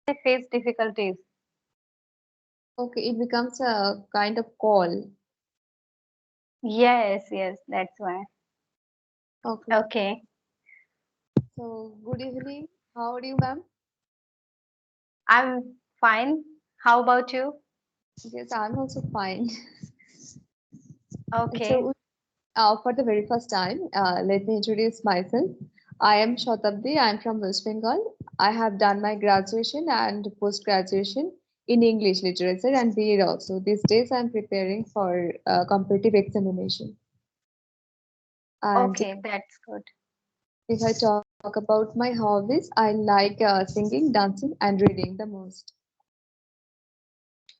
I face difficulties. Okay, it becomes a kind of call. Yes, yes, that's why. Okay. Okay, So, good evening. How are you, ma'am? I'm fine. How about you? Yes, I'm also fine. Okay, So, for the very first time, let me introduce myself. I am Shatabdi. I'm from West Bengal. I have done my graduation and post graduation in English literature and BEd also. These days, I'm preparing for competitive examination. And okay, that's good. if I talk about my hobbies, I like singing, dancing, and reading the most.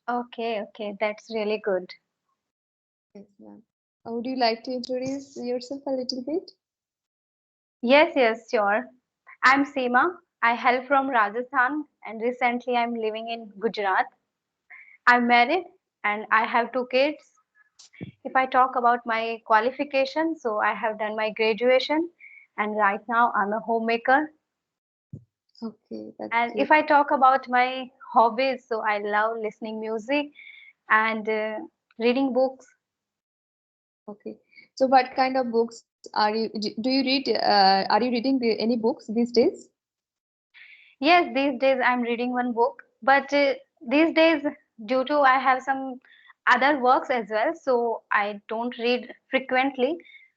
Okay, okay, that's really good. Yes, ma'am. Would you like to introduce yourself a little bit? Yes, yes, sure. I'm Seema. I hail from Rajasthan and recently I'm living in Gujarat. I'm married and I have two kids. If I talk about my qualification, so I have done my graduation and right now I'm a homemaker. Okay, that's And great. if I talk about my hobbies, so I love listening music and reading books. Okay. So, what kind of books are you? Do you read? Are you reading any books these days? Yes, these days I'm reading one book, but these days, due to I have some other works as well, so I don't read frequently,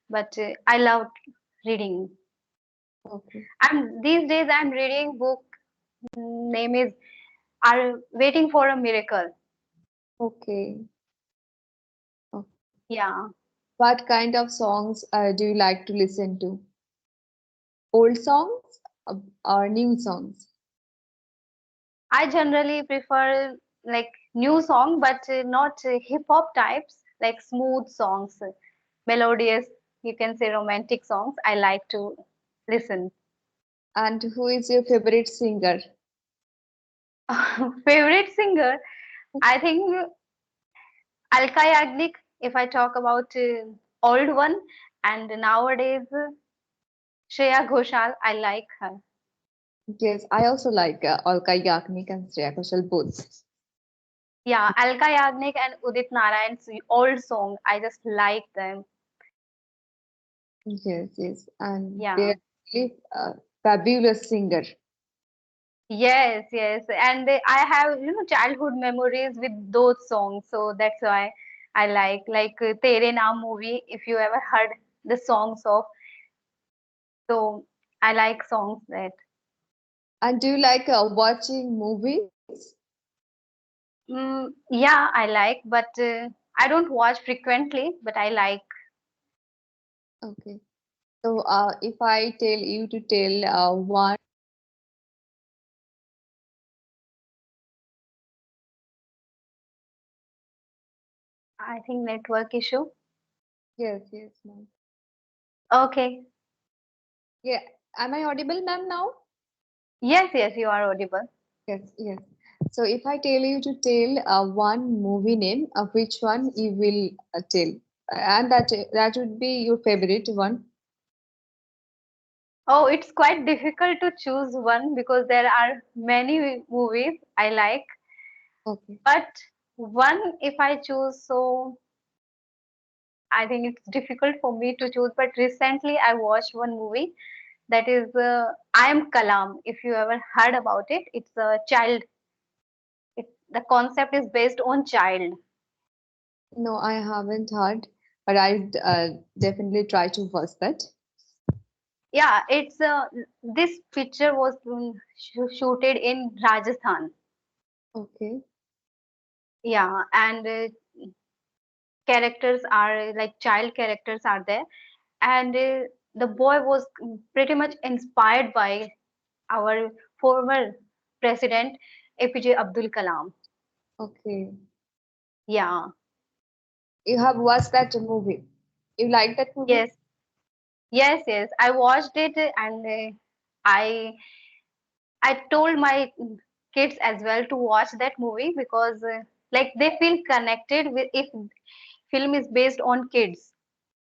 but I love reading. Okay. And these days I'm reading book name is Are Waiting for a Miracle. Okay. Oh. Yeah, What kind of songs do you like to listen to? Old songs or new songs? I generally prefer like new song, but not hip hop types, like smooth songs, melodious, you can say romantic songs. I like to listen. And who is your favorite singer? Favorite singer, I think Alka Yagnik, if I talk about old one, and nowadays Shreya Ghoshal, I like her. Yes, I also like Alka Yagnik and Shreya Ghoshal both. Yeah, Alka Yagnik and Udit Narayan's old song, I just like them. Yes, yes, and Yeah. they're really fabulous singer. Yes, yes, and I have childhood memories with those songs, so that's why I like Tere Naam movie. If you ever heard the songs of, so I like songs that. And do you like watching movies? Yeah, I like, but I don't watch frequently, but I like. Okay. So, if I tell you to tell one, I think network issue. yes, yes, ma'am. Okay. Yeah, am I audible, ma'am, now? Yes, yes, you are audible. Yes, yes. So, if I tell you to tell one movie name, which one you will tell, and that would be your favorite one. Oh, it's quite difficult to choose one because there are many movies I like. Okay. But one, if I choose, so I think it's difficult for me to choose. But recently, I watched one movie that is I Am Kalam. If you ever heard about it, it's a child. The concept is based on child. No, I haven't heard, but I definitely try to watch that. Yeah, it's this picture was shooted in Rajasthan. Okay. Yeah, and characters are like child characters are there, and the boy was pretty much inspired by our former president APJ Abdul Kalam. Okay. Yeah, You have watched that movie. You like that movie? yes, yes, yes. I watched it and I I told my kids as well to watch that movie because like they feel connected with if film is based on kids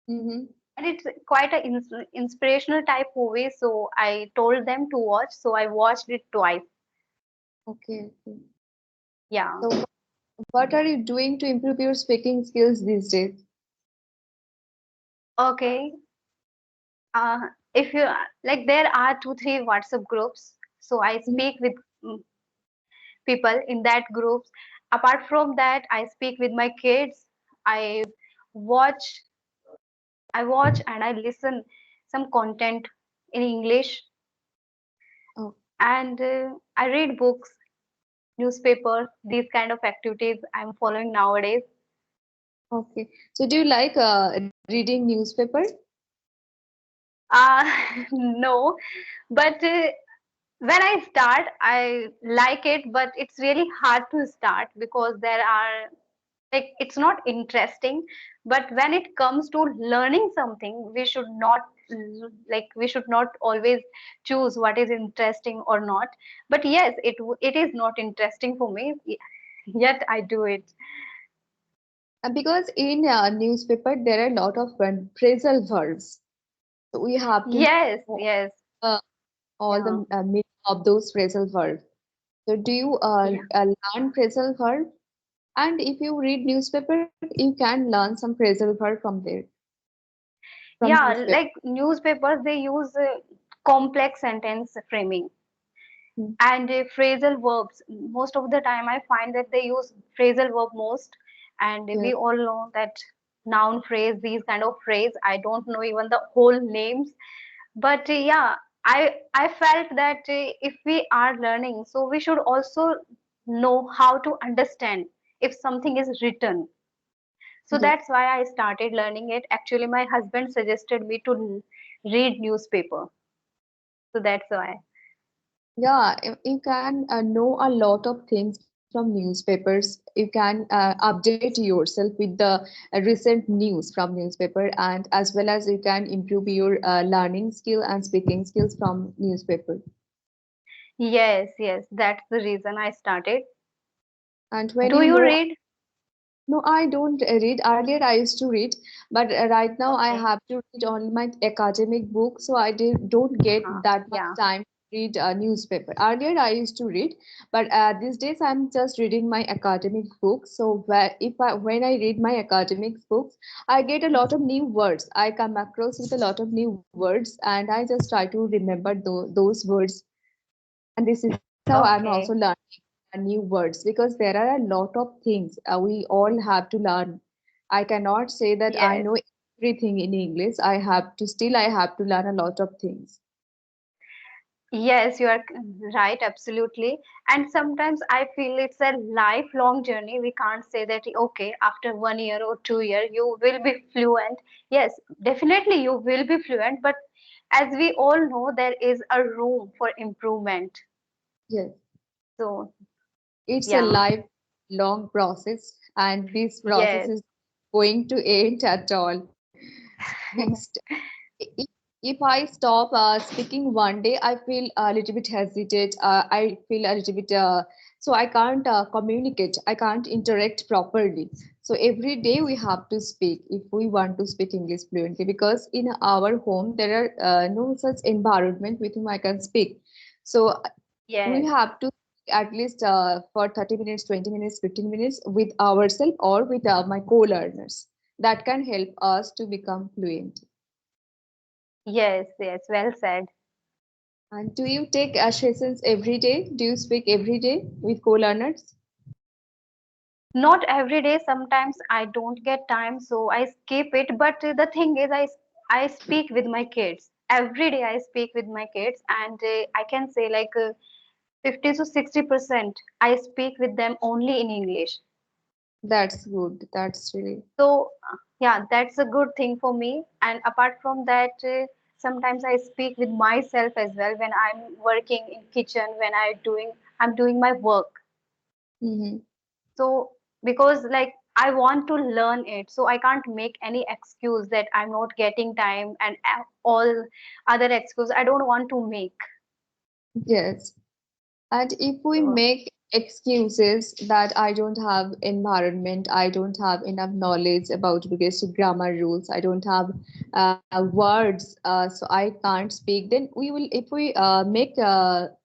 Mm-hmm. and it's quite a inspirational type movie. So I told them to watch. So I watched it twice. Okay, okay. Yeah. So, what are you doing to improve your speaking skills these days? Okay. Uh, if you like, there are two, three WhatsApp groups. So I Mhm. speak with people in that groups. Apart from that, I speak with my kids. I watch, I watch and I listen some content in English, Oh, and I read books, newspapers, these kind of activities I'm following nowadays. okay. So, do you like reading newspaper? Uh, no, but when I start, I like it, but it's really hard to start because there are, like, it's not interesting. But when it comes to learning something, we should not, like, we should not always choose what is interesting or not. But yes, it is not interesting for me, yet I do it. Because in newspaper there are a lot of phrasal verbs. So we have to Yes, know yes, uh, all yeah, the meaning of those phrasal verbs. So do you yeah. learn phrasal verb? And if you read newspaper, you can learn some phrasal verb from there, from Yeah, newspaper. like newspapers, they use complex sentence framing Mm. and phrasal verbs. Most of the time I find that they use phrasal verb most, and Yes. we all know that noun phrase, these kind of phrase, I don't know even the whole names. But yeah, I felt that if we are learning, so we should also know how to understand if something is written. So Yes. that's why I started learning it. Actually, my husband suggested me to read newspaper, so that's why. Yeah, you can know a lot of things from newspapers. You can update yourself with the recent news from newspaper, and as well as you can improve your learning skill and speaking skills from newspaper. Yes, yes, that's the reason I started. And when Do you you know, read? no, I don't read. Earlier I used to read, but right now I Okay. have to read only my academic book, so don't get that much Yeah. time to read a newspaper. Earlier I used to read, but these days I'm just reading my academic books. So when I read my academic books, I get a lot of new words. I come across with a lot of new words, and I just try to remember those words. And this is how I'm also Okay. learning new words, because there are a lot of things we all have to learn. I cannot say that I Yes. know everything in English. I have to learn a lot of things. Yes, you are right, absolutely. And sometimes I feel it's a lifelong journey. We can't say that, okay, after 1 year or 2 year, you will be fluent. Yes, definitely you will be fluent, but as we all know, there is a room for improvement. Yes, So, it's a yeah. lifelong process, and this process Yes. is going to end at all. Next, if, if I stop speaking one day, I feel a little bit hesitate. I feel a little bit so I can't communicate. I can't interact properly. So every day we have to speak if we want to speak English fluently, because in our home there are no such environment with whom I can speak. So we Yes. have to at least for 30 minutes, 20 minutes, 15 minutes with ourselves or with my co-learners. That can help us to become fluent. Yes, yes, well said. And do you take sessions every day? Do you speak every day with co-learners? Not every day, sometimes I don't get time, so I skip it. But the thing is, I speak with my kids. Every day I speak with my kids, and I can say like 50 to 60% I speak with them only in English. That's good. That's really. So yeah, that's a good thing for me. And apart from that, sometimes I speak with myself as well when I'm working in kitchen, when I'm doing my work. Hmm. So because like I want to learn it, so I can't make any excuse that I'm not getting time and all other excuse I don't want to make. Yes. And if we So make excuses that I don't have environment, I don't have enough knowledge about basic grammar rules, I don't have words, so I can't speak. Then we will, if we make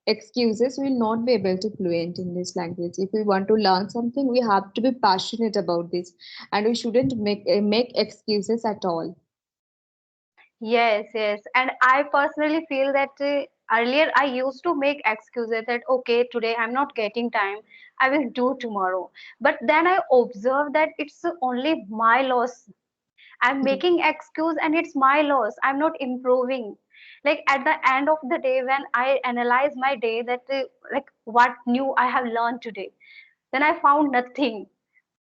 excuses, we will not be able to fluent in this language. If we want to learn something, we have to be passionate about this, and we shouldn't make excuses at all. Yes, yes. And I personally feel that earlier I used to make excuses that, okay, today I'm not getting time, I will do tomorrow. But then I observed that it's only my loss. I'm making excuse and it's my loss. I'm not improving. Like at the end of the day, when I analyze my day, that like what new I have learned today, then I found nothing.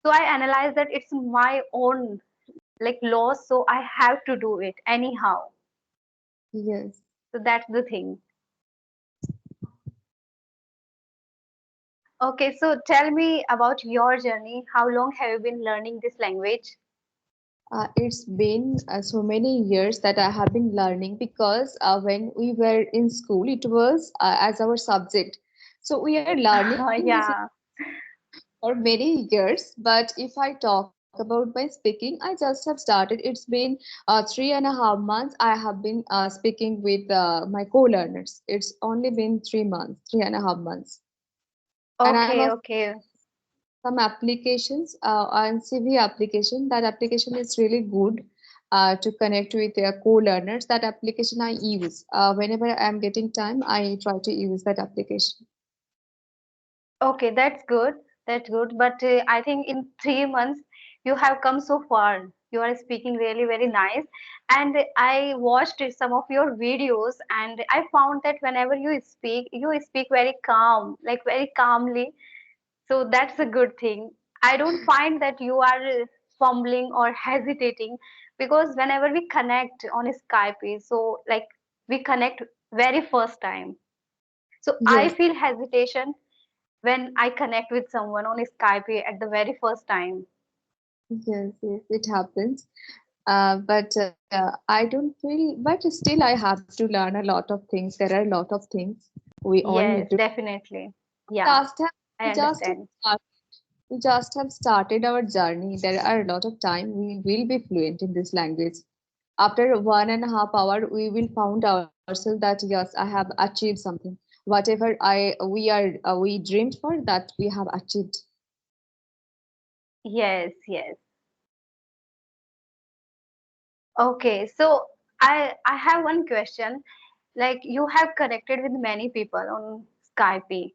So I analyzed that it's my own like loss, so I have to do it anyhow. Yes. So that's the thing. Okay, so tell me about your journey. How long have you been learning this language? It's been so many years that I have been learning, because when we were in school, it was as our subject. So we are learning this Yeah. for many years. But if I talk about my speaking, I just have started. It's been 3.5 months. I have been speaking with my co-learners. It's only been 3 months, 3.5 months. And I'm Okay, also okay. some applications on CV application. That application is really good to connect with their co-learners. That application I use whenever I'm getting time. I try to use that application. Okay, that's good. That's good. But I think in 3 months you have come so far. You are speaking really very nice. And I watched some of your videos and I found that whenever you speak very calm, like very calmly. So that's a good thing. I don't find that you are fumbling or hesitating because whenever we connect on Skype, so like we connect very first time. So I Yes, feel hesitation when I connect with someone on Skype at the very first time. yes, yes, it happens. But I don't feel. But still, I have to learn a lot of things. There are a lot of things we all need Yes, to. definitely. Yeah, Just have, I we just have understand. start, we just have started our journey. There are a lot of time. We will be fluent in this language. After 1.5 hours, we will found ourselves that yes, I have achieved something. Whatever we dreamed for, that we have achieved. Yes, yes. Okay, so I have one question. Like you have connected with many people on Skype.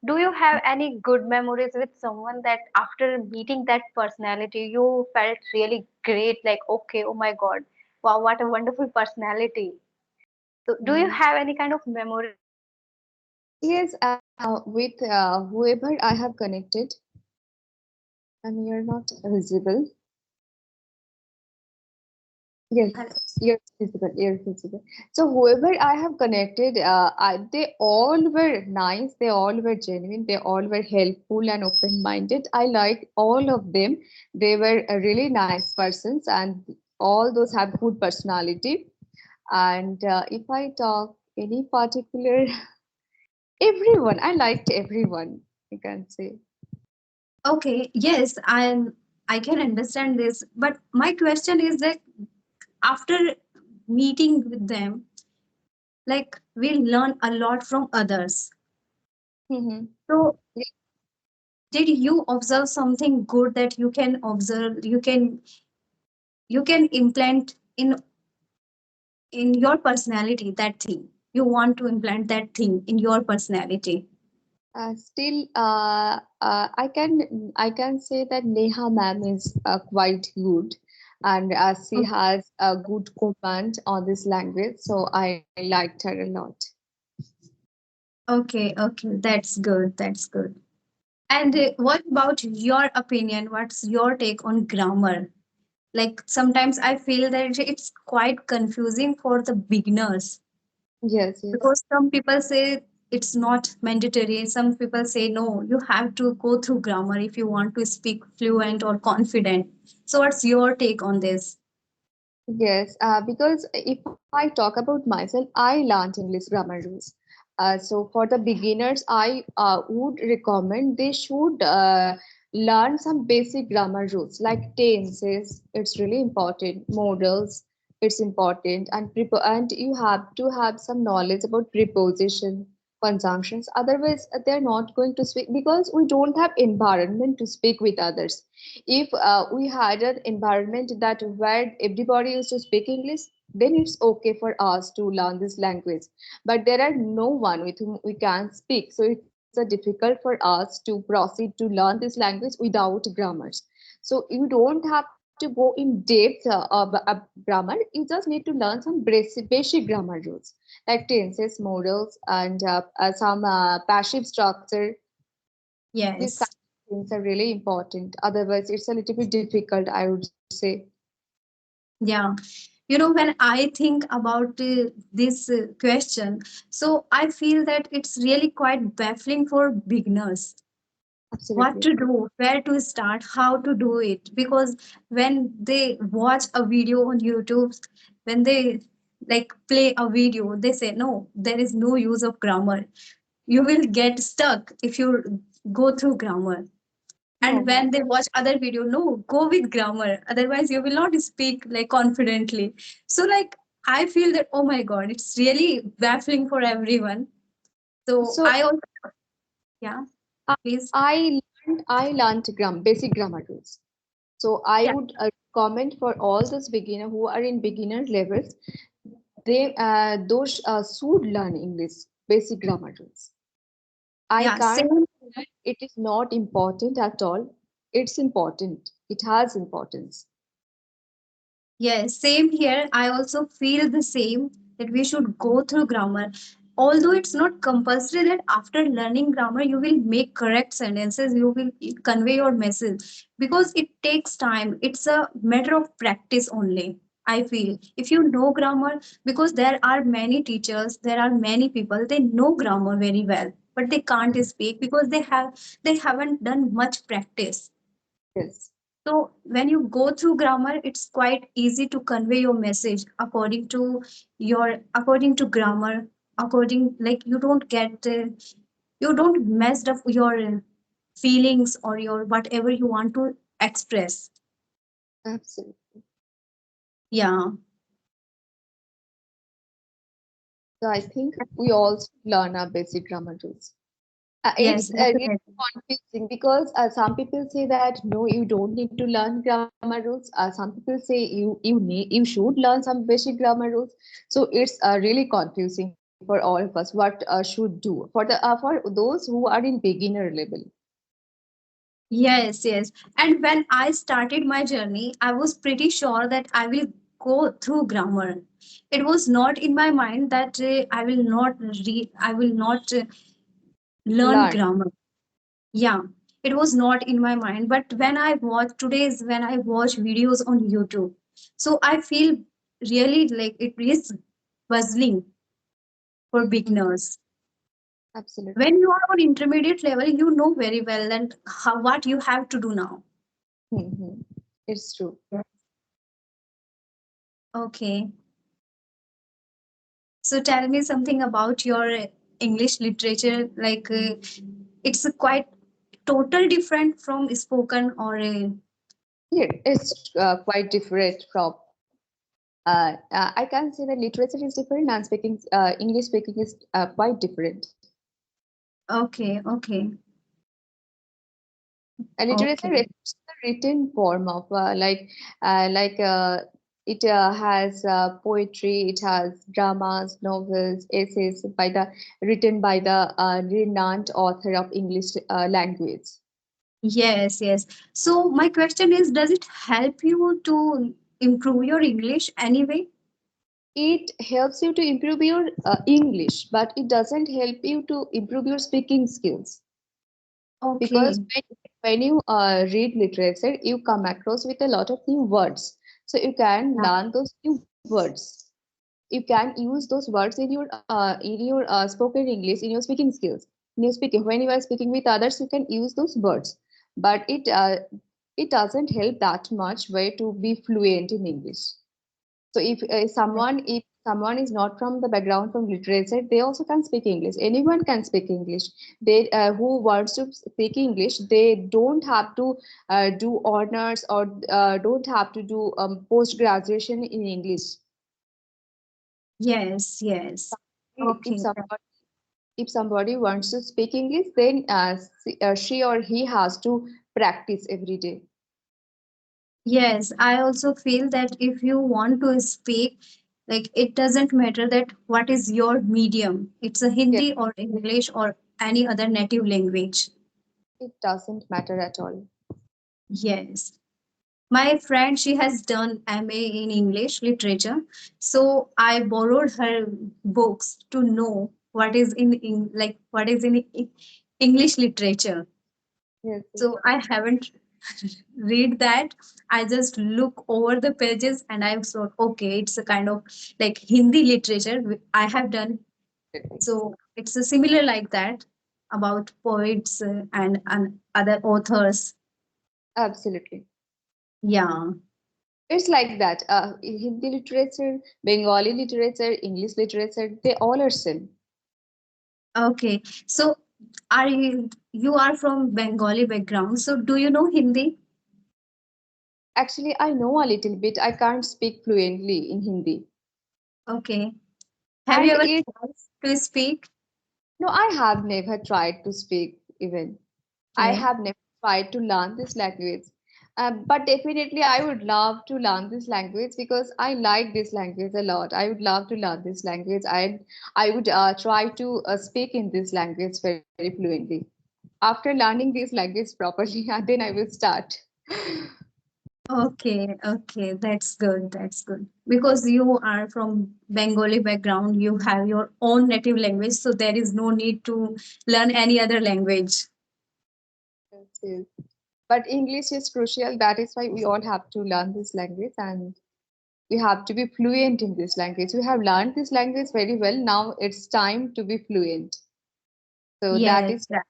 Do you have any good memories with someone that after meeting that personality you felt really great? Like, okay, oh my God, wow, what a wonderful personality. So, do you Mm. have any kind of memory? Yes, with whoever I have connected, and you're not visible. Yes, Hello. you're visible. You're visible. So whoever I have connected, they all were nice. They all were genuine. They all were helpful and open-minded. I like all of them. They were really nice persons, and all those have good personality. And if I talk any particular, everyone, I liked everyone. You can say. Okay, yes, I can understand this, but my question is that after meeting with them, like we learn a lot from others. Mm-hmm. So did you observe something good that you can observe, you can implant in your personality that thing. You want to implant that thing in your personality. Still, I can say that Neha ma'am is quite good, and she has a good command on this language, so I liked her a lot. Okay, okay, that's good. That's good. And what about your opinion? What's your take on grammar? Like sometimes I feel that it's quite confusing for the beginners Yes, yes. because some people say it's not mandatory. Some people say no, you have to go through grammar if you want to speak fluent or confident. So, what's your take on this? Yes, because if I talk about myself, I learned English grammar rules. So for the beginners, I would recommend they should learn some basic grammar rules like tenses. It's really important. Modals, it's important, and and you have to have some knowledge about preposition, conjunctions. Otherwise, they're not going to speak because we don't have environment to speak with others. If we had an environment that where everybody used to speak English, then it's okay for us to learn this language, but there are no one with whom we can speak, so it's difficult for us to proceed to learn this language without grammars. So you don't have to go in depth grammar, you just need to learn some basic grammar rules like tenses, modals, and some passive structure. These kind Yes. of things are really important, otherwise it's a little bit difficult, I would say. Yeah. When I think about this question, so I feel that it's really quite baffling for beginners. What Absolutely. to do, where to start, how to do it. Because when they watch a video on YouTube, when they like play a video, they say, no, there is no use of grammar. You will get stuck if you go through grammar. And No. when they watch other video, no, go with grammar, otherwise you will not speak like confidently. So like I feel that, oh my god, it's really baffling for everyone. So So I also, yeah, I, please. I learned basic grammar rules. So I Yeah, would comment for all those beginner who are in beginner levels, they those should learn English basic grammar rules. I yeah, can't same. say that it is not important at all. It's important. It has importance. Yes, same here. I also feel the same, that we should go through grammar. Although it's not compulsory that after learning grammar you will make correct sentences, you will convey your message, because it takes time. It's a matter of practice only. I feel if you know grammar, because there are many teachers, there are many people, they know grammar very well, but they can't speak because they haven't done much practice. Yes, So when you go through grammar, it's quite easy to convey your message according to grammar, according like you don't mess up your feelings or your whatever you want to express. absolutely. Yeah. So I think we all should learn our basic grammar rules. Yes, It's really definitely. confusing because some people say that no, you don't need to learn grammar rules. Some people say you should learn some basic grammar rules. So it's really confusing for all of us. What should do for those who are in beginner level? Yes, yes. And when I started my journey, I was pretty sure that I will go through grammar. It was not in my mind that I will not learn Learn. grammar. Yeah, it was not in my mind. But when I watch videos on YouTube, so I feel really like it is puzzling for Mhm. beginners. Absolutely. When you are on intermediate level, you know very well and what you have to do now. Mhm. It's true. Okay, so tell me something about your English literature. Like it's a quite total different from spoken or Yeah, it's quite different from. I can say that literature is different and speaking English speaking is quite different. okay, okay, Literature okay. refers to the written form of it has poetry, it has dramas, novels, essays written by the renowned author of English language. Yes, yes. So my question is, does it help you to improve your English anyway? It helps you to improve your English, but it doesn't help you to improve your speaking skills. Because Okay. when you read literature, you come across with a lot of new words. So you can Yeah. learn those new words. You can use those words in your spoken English, in your speaking skills. In your speaking, when you are speaking with others, you can use those words. But it doesn't help that much way to be fluent in English. So if someone, if someone is not from the background from literature, they also can speak English. Anyone can speak English. They who wants to speak English, they don't have to do honors or don't have to do post graduation in English. Yes, yes. If Okay. somebody wants to speak English, then she or he has to practice every day. Yes, I also feel that if you want to speak, like it doesn't matter that what is your medium. It's a Yes, Hindi or English or any other native language. it doesn't matter at all. Yes. My friend, she has done MA in English literature. So I borrowed her books to know what is like what is in English literature. Yes, yes, So I haven't read that. I just look over the pages and I thought, okay, it's a kind of like Hindi literature I have done. definitely. So it's a similar like that about poets and other authors. Absolutely. Yeah. It's like that. Hindi literature, Bengali literature, English literature, they all are same. Okay. So you are from Bengali background. So do you know Hindi? Actually, I know a little bit. I can't speak fluently in Hindi. Okay. Have you And ever it, tried to speak? no, I have never tried to speak even. I Okay. have never tried to learn this language. But definitely, I would love to learn this language because I like this language a lot. I would love to learn this language. I would try to speak in this language very fluently. After learning this language properly, and then I will start. Okay, okay, that's good. That's good. Because you are from Bengali background, you have your own native language, so there is no need to learn any other language. Yes, yes. But English is crucial. That is why we all have to learn this language and we have to be fluent in this language. We have learned this language very well. Now it's time to be fluent. So that Yes, is why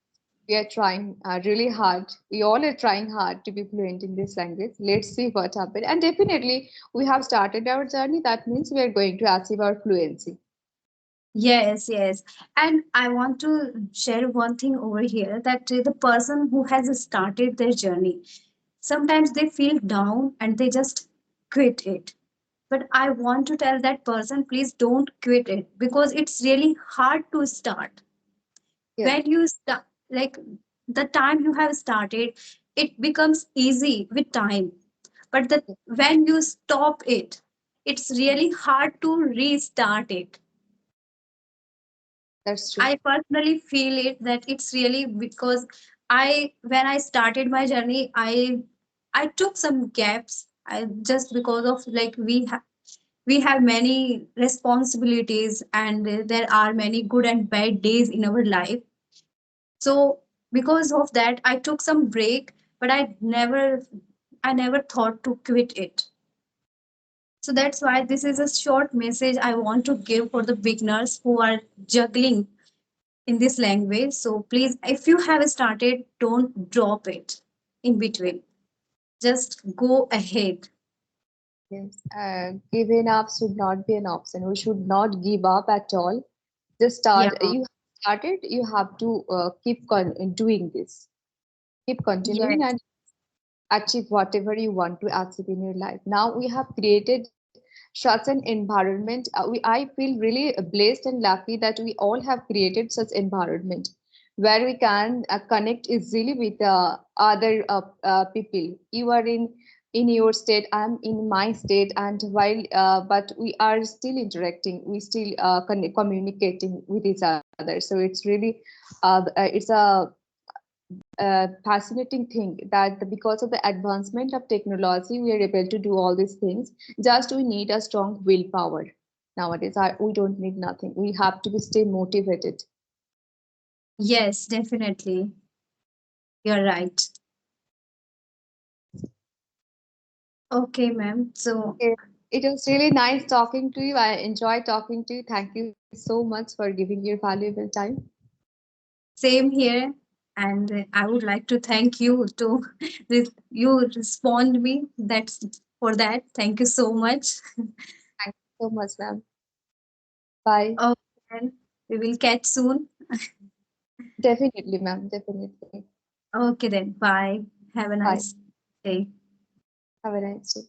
we are trying really hard. We all are trying hard to be fluent in this language. Let's see what happens. And definitely, we have started our journey. That means we are going to achieve our fluency. yes, yes. And I want to share one thing over here that the person who has started their journey, sometimes they feel down and they just quit it. But I want to tell that person, please don't quit it because it's really hard to start. Yeah. When you start, like the time you have started, it becomes easy with time. But Yeah, when you stop it, it's really hard to restart it. that's true. I personally feel it that it's really because when I started my journey, I took some gaps. I just because of like we have many responsibilities and there are many good and bad days in our life. So because of that, I took some break, but I never thought to quit it. So that's why this is a short message I want to give for the beginners who are juggling in this language. So please, if you have started, don't drop it in Yeah. between. Just go ahead. Yes. Giving up should not be an option. We should not give up at all. Just Yeah. start. You started. You have to keep doing this. Keep continuing Yes. and achieve whatever you want to achieve in your life. Now we have created such an environment. I feel really blessed and lucky that we all have created such environment where we can connect easily with other people. You are in your state, I'm in my state, and while but we are still interacting, we still communicating with each other. So it's really it's a fascinating thing that because of the advancement of technology, we are able to do all these things. Just we need a strong willpower nowadays. We don't need nothing. We have to be stay motivated. Yes, definitely. You're right. Okay, ma'am. So It was really nice talking to you. I enjoyed talking to you. Thank you so much for giving your valuable time. same here. And I would like to thank you to you respond me. That's for that. Thank you so much. Thank you so much, ma'am. Bye. Okay, then we will catch soon. Definitely, ma'am. Definitely. Okay, then bye. Have a Bye. nice day. Have a nice day.